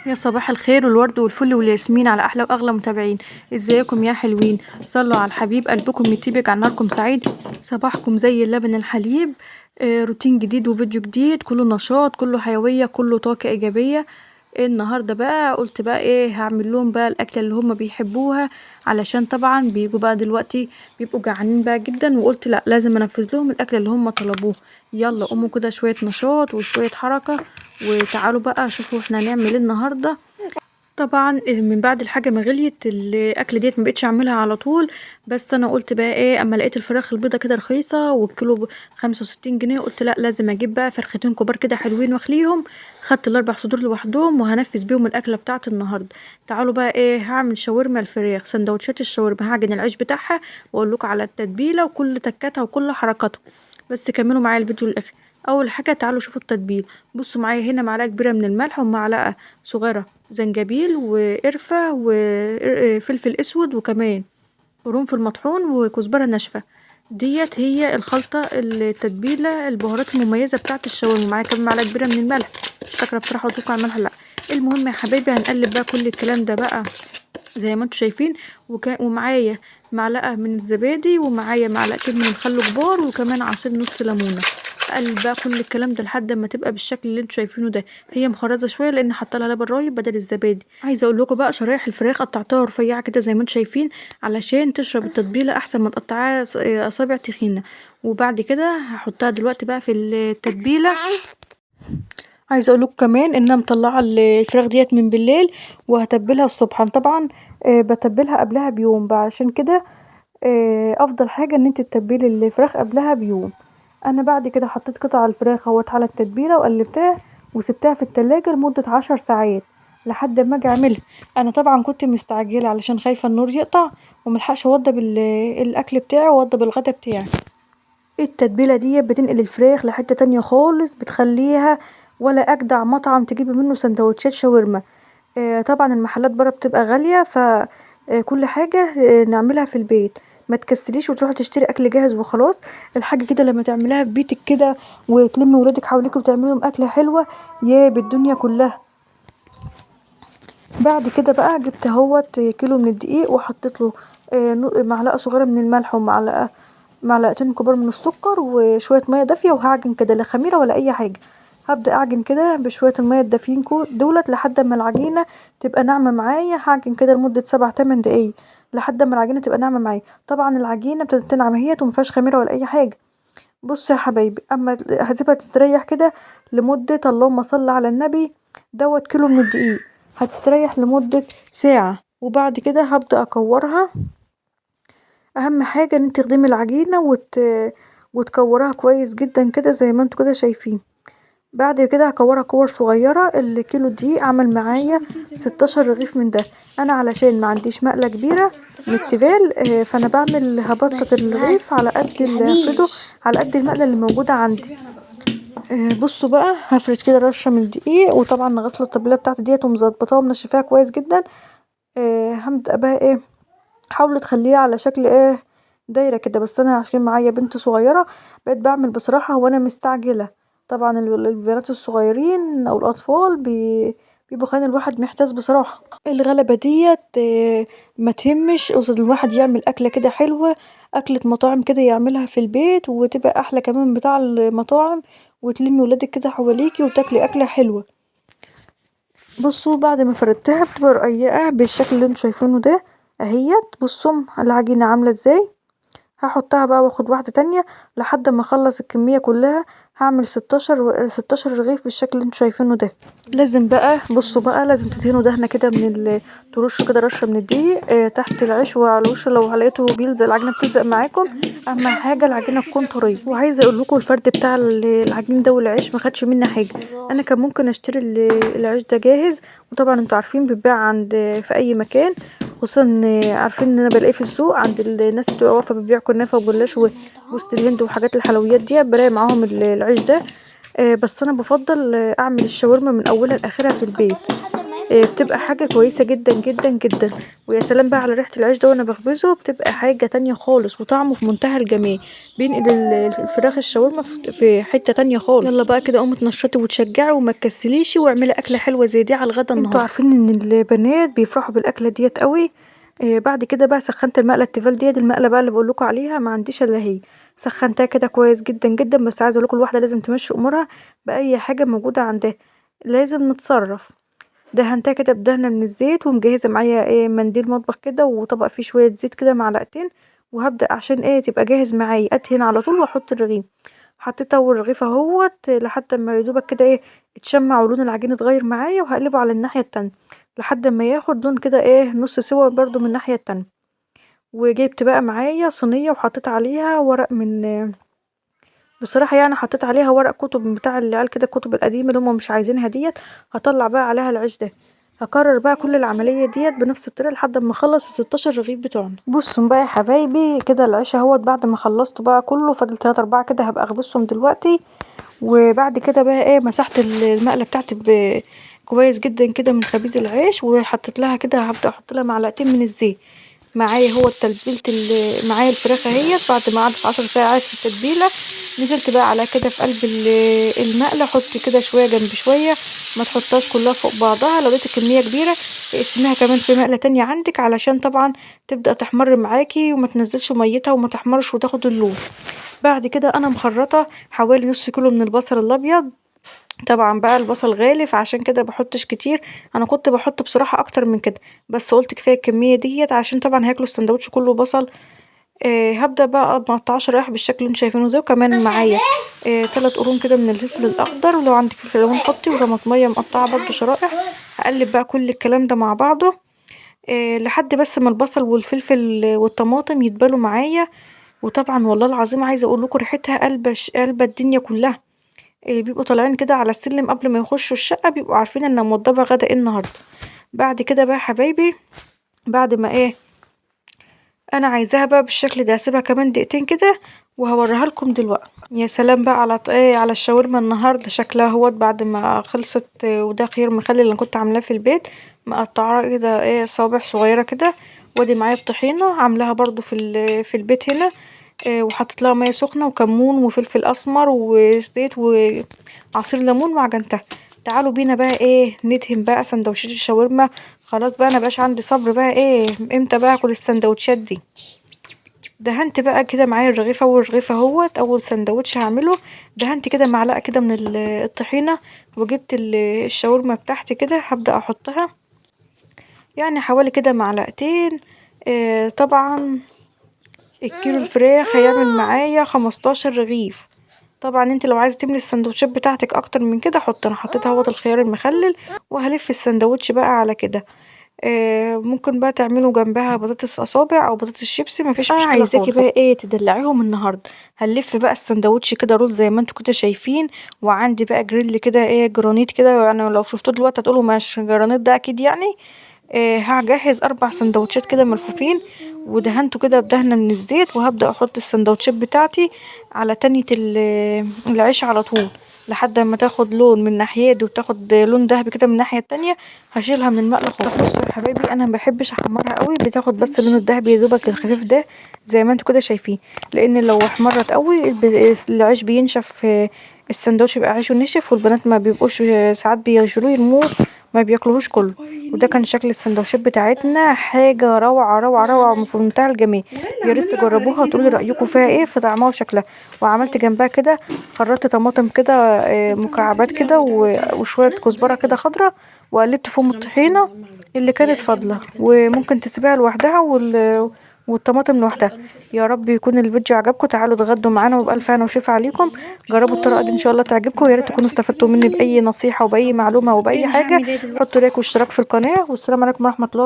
يا صباح الخير والورد والفل والياسمين على احلى واغلى متابعين. ازيكم يا حلوين؟ صلوا على الحبيب قلبكم يطيبك على ناركم سعيد. صباحكم زي اللبن الحليب. روتين جديد وفيديو جديد، كله نشاط كله حيوية كله طاقة ايجابية. النهارده بقى قلت بقى ايه، هعمل لهم بقى الاكله اللي هم بيحبوها، علشان طبعا بيجوا بقى دلوقتي بيبقوا جعانين بقى جدا، وقلت لا لازم انفذ لهم الاكله اللي هم طلبوه. يلا قوموا كده شويه نشاط وشويه حركه، وتعالوا بقى شوفوا احنا هنعمل ايه النهارده. طبعا من بعد الحاجه ما غليت الاكل ديت مبقتش اعملها على طول. بس انا قلت بقى ايه، اما لقيت الفراخ البيضه كده رخيصه والكيلو ب65 جنيه، قلت لا لازم اجيب بقى فرختين كبار كده حلوين واخليهم. خدت الاربع صدور لوحدهم وهنفذ بيهم الاكله بتاعت النهارده. تعالوا بقى ايه، هعمل شاورما الفراخ، سندوتشات الشاورما، هعجن العيش بتاعها واقول لكم على التتبيله وكل تكاتها وكل حركاتها. بس كملوا معايا الفيديو للاخر. اول حاجه تعالوا شوفوا التتبيل. بصوا معايا هنا معلقه كبيره من الملح ومعلقه صغيره زنجبيل وقرفة وفلفل اسود، وكمان قرنفل مطحون وكزبرة ناشفة. ديت هي الخلطة التتبيلة البهارات المميزة بتاعة الشاورما. معايا كمان معلقة كبيرة من الملح، مش فاكرة بصراحة قلتلكوا على الملح لا. المهم يا حبايبي هنقلب بقى كل الكلام ده بقى زي ما انتوا شايفين. ومعايا معلقة من الزبادي، ومعايا معلقتين من الخل كبار، وكمان عصير نص ليمونة. اقلب بقى كل الكلام ده لحد ما تبقى بالشكل اللي انتوا شايفينه ده. هي مخرزه شويه لان حاطه لها لبن رايب بدل الزبادي. عايزه اقول لكم بقى شرايح الفراخ قطعتها رفيعه كده زي ما انتوا شايفين، علشان تشرب التتبيله احسن ما تقطعها اصابع تخينه. وبعد كده هحطها دلوقتي بقى في التتبيله. عايزه اقول لكم كمان ان انا مطلعه الفراخ ديت من بالليل وهتبلها الصبح. أنا طبعا بتبلها قبلها بيوم بقى، عشان كده افضل حاجه ان انت تتبلي الفراخ قبلها بيوم. انا بعد كده حطيت قطع الفراخ اهوت على التتبيله وقلبتها وسبتها في التلاجة لمده 10 ساعات لحد ما اجي اعملها. انا طبعا كنت مستعجله علشان خايفه النور يقطع وملحقش اوضب الاكل بتاعي واوضب الغدا بتاعي. التتبيله دي بتنقل الفراخ لحته تانية خالص، بتخليها ولا اجدع مطعم تجيبي منه سندوتشات شاورما. طبعا المحلات برا بتبقى غالية، ف كل حاجة نعملها في البيت. ما تكسليش وتروحي تشتري اكل جاهز وخلاص. الحاجة كده لما تعمليها في بيتك كده وتلمي ولادك حواليك وتعملي لهم اكلة حلوة، يا بالدنيا كلها. بعد كده بقى جبت اهوت كيلو من الدقيق وحطيت له معلقة صغيرة من الملح معلقتين كبار من السكر وشوية مية دافية، وهعجن كده لا خميرة ولا اي حاجة. هبدأ اعجن كده بشوية المية الدافيين دولت لحد ما العجينة تبقى ناعمة معايا. هعجن كده لمدة 7 8 دقايق لحد ما العجينة تبقى ناعمة معايا. طبعا العجينة ابتدت تنعم اهيت ومفيهاش خميرة ولا اي حاجة. بصوا يا حبايبي، اما هسيبها تستريح كده لمدة، اللهم صل على النبي، دوت كيلو من الدقيق، هتستريح لمدة ساعة. وبعد كده هبدأ اكورها. اهم حاجة ان انت تخدمي العجينة وتكورها كويس جدا كده زي ما انتوا كده شايفين. بعد كده هكورها كور صغيرة. الكيلو دي عمل معايا 16 رغيف من ده. انا علشان ما عنديش مقلة كبيرة من التيفال، فانا بعمل هبطط الرغيف على قد هفرده على قد المقلة اللي موجودة عندي. بصوا بقى هفرد كده رشة من الدقيق، وطبعا غسلة التتبيلة بتاعتي ديت ومظبطاها ومنشفاها كويس جدا. هبدأ بقى ايه، حاولي تخليها على شكل ايه، دايرة كده. بس انا عشان معايا بنت صغيرة بقيت بعمل بسرعة وانا مستعجلة. طبعا البنات الصغيرين او الاطفال بيبقوا خلي الواحد محتاس بصراحة. الغلبة ديت ما تهمش قصد الواحد يعمل اكلة كده حلوة، اكلة مطاعم كده يعملها في البيت وتبقى احلى كمان بتاع المطاعم، وتلمي ولادك كده حواليكي وتاكلي اكلة حلوة. بصوا بعد ما فردتها بتبقى رقيقة بالشكل اللي انتوا شايفينه ده اهيت. بصوا العجينة عاملة ازاي. هحطها بقى واخد واحدة تانية لحد ما اخلص الكمية كلها. هعمل 16 رغيف بالشكل اللي انتوا شايفينه ده. لازم بقى بصوا بقى لازم تدهنوا دهنة كده ترشوا كده رشة من الدقيق تحت العيش وعلى الوش لو لقيته بيلزق العجينة بتلزق معاكم. اهم حاجة العجينة تكون طرية. وعايزة اقول لكم الفرد بتاع العجين ده والعيش ما خدش مني حاجة. انا كان ممكن اشتري العيش ده جاهز، وطبعا انتوا عارفين بيتباع عند في اي مكان، خصوصا عارفين ان انا بلاقيه في السوق عند الناس اللي واقفه بتبيع كنافه وجلاش وسط الهند وحاجات الحلويات دي، بلاقي معاهم العيش ده. بس انا بفضل اعمل الشاورما من اولها لاخرها في البيت. بتبقى حاجه كويسه جدا جدا جدا. ويا سلام بقى على ريحه العيش ده وانا بخبزه، بتبقى حاجه تانية خالص وطعمه في منتهى الجمال، بينقل الفراخ الشاورما في حته تانية خالص. يلا بقى كده قومي تنشطي وتشجعي وما تكسليش، واعملي اكله حلوه زي دي على الغدا النهارده. انتوا عارفين ان البنات بيفرحوا بالاكله ديت قوي. بعد كده بقى سخنت المقله التيفال ديت، المقله بقى اللي بقول لكم عليها ما عنديش الا هي. سخنتها كده كويس جدا جدا، بس عايزه اقول لكم الواحده لازم تمشي امورها باي حاجه موجوده عندها، لازم نتصرف. دهنتها كده بدهنه من الزيت، ومجهزه معايا منديل مطبخ كده وطبق فيه شويه زيت كده معلقتين، وهبدا عشان تبقى جاهز معايا ادهن على طول واحط الرغيف. حطيت اول رغيف اهوت لحد ما يدوبك كده اتشمع ولون العجين اتغير معايا، وهقلبه على الناحيه التانية لحد ما ياخد لون كده نص سوا برضو من الناحيه التانية. وجبت بقى معايا صينيه وحطيت عليها ورق من بصراحه حطيت عليها ورق كتب بتاع العيال كده، الكتب القديمه اللي هم مش عايزينها ديت. هطلع بقى عليها العيش ده. هكرر بقى كل العمليه ديت بنفس الطريقه لحد ما اخلص ال16 رغيف بتوعنا. بصوا بقى يا حبايبي كده العيش اهوت، بعد ما خلصته بقى كله فاضل 3 4 كده هبقى اخبزهم دلوقتي. وبعد كده بقى مسحت المقله بتاعتي كويس جدا كده من خبيز العيش، وحطيت لها كده هبدا احط لها معلقتين من الزيت. معايا هو تتبيله معايا الفراخ اهيت، بعد ما قعدت 10 ساعات في التتبيله نزلت بقى على كده في قلب المقله. حطي كده شويه جنب شويه، ما تحطهاش كلها فوق بعضها. لو لقيتي كميه كبيره اقسميها كمان في مقله تانية عندك، علشان طبعا تبدا تحمر معاكي وما تنزلش ميتها وما تحمرش وتاخد اللون. بعد كده انا مخرطه حوالي نص كيلو من البصل الابيض. طبعا بقى البصل غالي فعشان كده بحطش كتير، انا كنت بحط بصراحه اكتر من كده، بس قلت كفايه الكميه ديت عشان طبعا هياكلوا السندوتش كله بصل. هبدا بقى مقطعه شرايح بالشكل اللي انتوا شايفينه ده. وكمان معايا 3 قرون كده من الفلفل الاخضر، ولو عندك فلفل الوان حطي، وطماطميه مقطعه برده شرائح. هقلب بقى كل الكلام ده مع بعضه لحد بس ما البصل والفلفل والطماطم يتبالوا معايا. وطبعا والله العظيم عايزه اقول لكم ريحتها قلبه الدنيا كلها. اللي بيبقوا طالعين كده على السلم قبل ما يخشوا الشقه بيبقوا عارفين ان موضبه غدا النهارده. بعد كده بقى حبايبي بعد ما انا عايزاها بقى بالشكل ده، هسيبها كمان دقيقتين كده وهوريها لكم دلوقتي. يا سلام بقى على على الشاورما النهارده شكلها اهوت بعد ما خلصت. وده خيار مخلل اللي كنت عاملاه في البيت، مقطعاه كده صوابع صغيره كده. وادي معايا الطحينه عاملاها برضو في البيت هنا. وحطيت لها ميه سخنه وكمون وفلفل اسمر وزيت وعصير ليمون وعجنتها. تعالوا بينا بقى ندهن بقى سندوتشات الشاورما. خلاص بقى انا مبقاش عندي صبر بقى امتى بقى اكل السندوتشات دي. دهنت بقى كده معايا الرغيف، اول رغيف اهوت اول سندوتش هعمله. دهنت كده معلقه كده من الطحينه، وجبت الشاورما بتاعتي كده هبدا احطها، حوالي كده معلقتين. طبعا الكيلو الفراخ هيعمل معايا 15 رغيف. طبعا انت لو عايزه تملي السندوتشات بتاعتك اكتر من كده حط. انا حطيت اهوت الخيار المخلل، وهلف السندوتش بقى على كده. ممكن بقى تعملوا جنبها بطاطس اصابع او بطاطس شيبسي، مفيش مشكله خالص. عايزاكي بقى تدلعيهم النهارده. هنلف بقى السندوتش كده رول زي ما انتوا كده شايفين. وعندي بقى جريل كده جرانيت كده، لو شفتوه دلوقتي هتقولوا مش جرانيت ده اكيد هجهز 4 سندوتشات كده ملفوفين، ودهنته كده بدهنة من الزيت. وهبدأ احط السندوتشات بتاعتي على تانية العيش على طول لحد ما تاخد لون من ناحية دي وتاخد لون دهبي كده من الناحية التانية. هشيلها من المقلة خالص. بصوا يا حبايبي انا مبحبش احمرها قوي، بتاخد بس اللون الدهبي يا دوبك الخفيف ده زي ما انتوا كده شايفين. لان لو احمرت قوي العيش بينشف. السندوتش بيبقى عيشه نشف، والبنات ما بيبقوش ساعات بيشيلوه يرموه ما بياكلوهوش كله. وده كان شكل السندوتشات بتاعتنا، حاجه روعه روعه روعه في منتهى الجمال. يا ريت تجربوها وتقولوا لي رايكم فيها في طعمها وشكلها. وعملت جنبها كده خرطت طماطم كده مكعبات كده وشويه كزبره كده خضره، وقلبت فيهم الطحينه اللي كانت فاضله. وممكن تسيبيها لوحدها والطماطم لوحدها. يا رب يكون الفيديو عجبكم. تعالوا اتغدوا معانا وبألف هنا وشفا عليكم. جربوا الطريقه دي ان شاء الله تعجبكم. يا ريت تكونوا استفدتوا مني باي نصيحه وباي معلومه وباي حاجه. حطوا لايك واشتراك في القناه، والسلام عليكم ورحمه الله.